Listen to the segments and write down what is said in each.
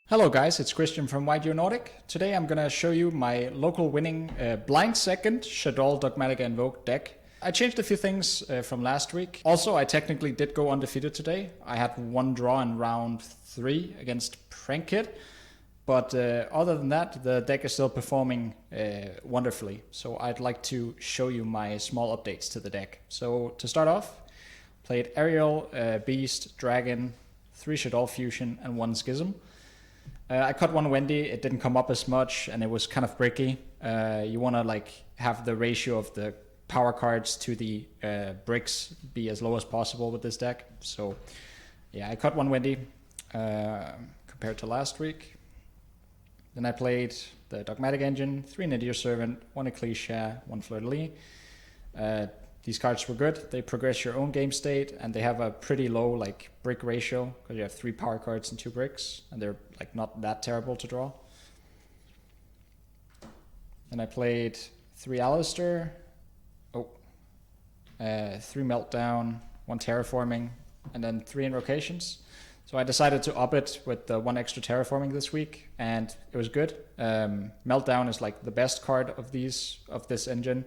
Hello guys, it's Christian from Nordic. Today I'm gonna show you my local winning blind second Shaddoll Dogmatic Invoked deck. I changed a few things from last week. Also, I technically did go undefeated today. I had one draw in round 3 against Prank Kid. But other than that, the deck is still performing wonderfully. So I'd like to show you my small updates to the deck. So to start off, played Aerial, Beast, Dragon, 3 Shaddoll Fusion, and 1 Schism. I cut 1 Wendy, it didn't come up as much, and it was kind of bricky. You want to have the ratio of the power cards to the bricks be as low as possible with this deck. So yeah, I cut 1 Wendy compared to last week. Then I played the Dogmatic Engine, 3 Nadir Servant, 1 Ecclesia, 1 Fleur-de-Lis. These cards were good. They progress your own game state, and they have a pretty low brick ratio because you have 3 power cards and 2 bricks, and they're not that terrible to draw. Then I played 3 Alistair, 3 Meltdown, 1 Terraforming, and then 3 Invocations. So I decided to up it with the 1 extra Terraforming this week, and it was good. Meltdown is the best card of this engine,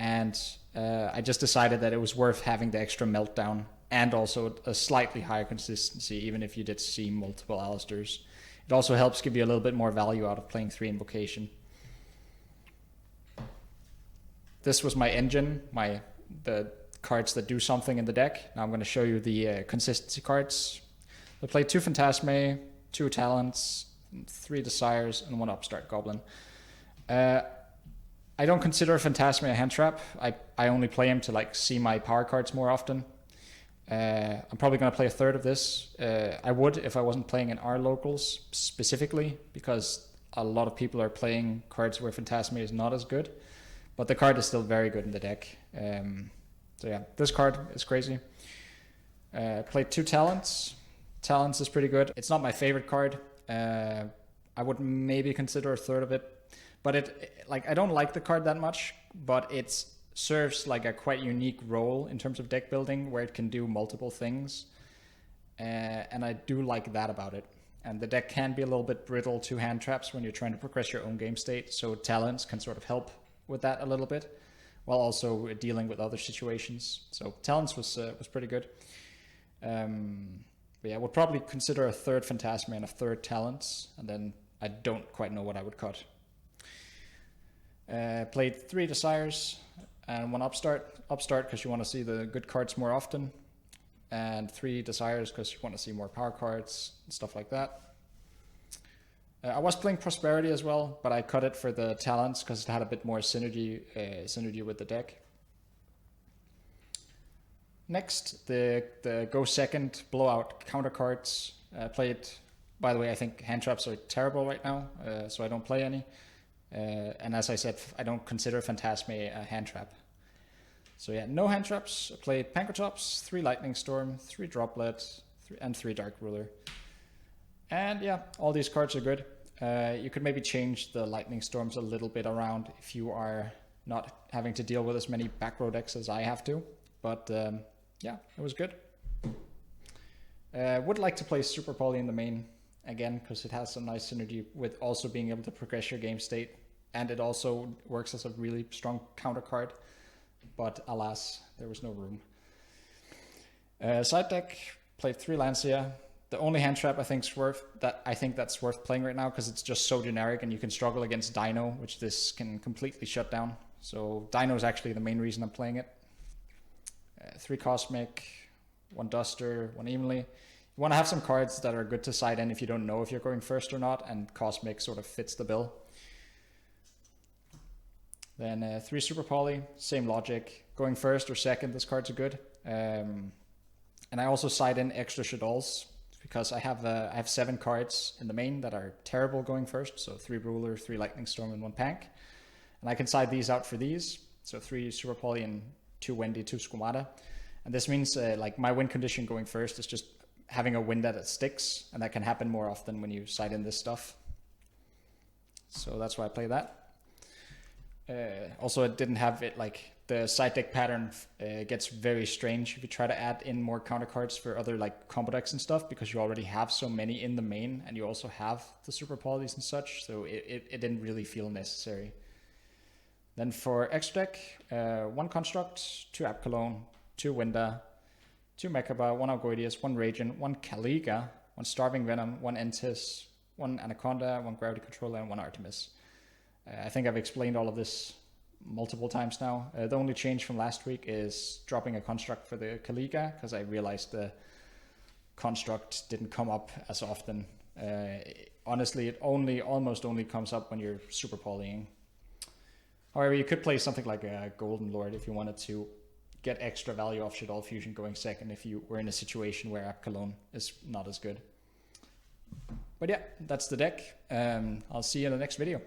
and I just decided that it was worth having the extra Meltdown and also a slightly higher consistency, even if you did see multiple Alistairs. It also helps give you a little bit more value out of playing 3 Invocation. This was my engine, the cards that do something in the deck. Now I'm going to show you the consistency cards. I played 2 Phantasme, 2 Talents, 3 Desires, and 1 Upstart Goblin. I don't consider Phantasme a hand trap. I only play him to see my power cards more often. I'm probably going to play a third of this. I would if I wasn't playing in our locals specifically, because a lot of people are playing cards where Phantasme is not as good, but the card is still very good in the deck. So yeah, this card is crazy. I played 2 Talents. Talents is pretty good. It's not my favorite card. I would maybe consider a third of it, but I don't like the card that much, but it serves a quite unique role in terms of deck building where it can do multiple things, and I do like that about it. And the deck can be a little bit brittle to hand traps when you're trying to progress your own game state, so Talents can sort of help with that a little bit while also dealing with other situations. So Talents was pretty good. But yeah, I would probably consider a third Phantasme and a third Talents, and then I don't quite know what I would cut. Played 3 Desires and 1 Upstart. Upstart because you want to see the good cards more often, and 3 Desires because you want to see more power cards and stuff like that. I was playing Prosperity as well, but I cut it for the Talents because it had a bit more synergy with the deck. Next, the go second blowout counter cards. Played, by the way, I think hand traps are terrible right now, so I don't play any. And as I said, I don't consider Phantasme a hand trap. So yeah, no hand traps. I played Pankratops, 3 Lightning Storm, 3 Droplet, and 3 Dark Ruler. And yeah, all these cards are good. You could maybe change the Lightning Storms a little bit around if you are not having to deal with as many back row decks as I have to. But yeah, it was good. Would like to play Super Poly in the main again because it has some nice synergy with also being able to progress your game state, and it also works as a really strong counter card, but alas, there was no room. Side deck, played 3 Lancia. The only hand trap I think that's worth playing right now because it's just so generic and you can struggle against Dino, which this can completely shut down. So Dino is actually the main reason I'm playing it. 3 Cosmic, 1 Duster, 1 Emily. You want to have some cards that are good to side in if you don't know if you're going first or not, and Cosmic sort of fits the bill. Then 3 Super Poly, same logic. Going first or second, this card's are good. And I also side in extra Shaddolls because I have 7 cards in the main that are terrible going first. So 3 Ruler, 3 Lightning Storm, and 1 Pank. And I can side these out for these. So 3 Super Poly and 2 Wendy, 2 Squamata. And this means my win condition going first is just having a win that sticks, and that can happen more often when you side in this stuff. So that's why I play that. Also, it didn't have it like the side deck pattern gets very strange if you try to add in more counter cards for other like combo decks and stuff, because you already have so many in the main and you also have the super polys and such, so it didn't really feel necessary. Then for extra deck, 1 Construct, 2 App Cologne, 2 Winda, 2 Mechaba, 1 Algoidius, 1 Radiant, 1 Caliga, 1 Starving Venom, 1 Entis, 1 Anaconda, 1 Gravity Controller, and 1 Artemis. I think I've explained all of this multiple times now. The only change from last week is dropping a Construct for the Caliga, because I realized the Construct didn't come up as often. Honestly, it almost only comes up when you're super polying. However, you could play something like a Golden Lord if you wanted to get extra value off Shaddoll Fusion going second if you were in a situation where App Cologne is not as good. But yeah, that's the deck. I'll see you in the next video.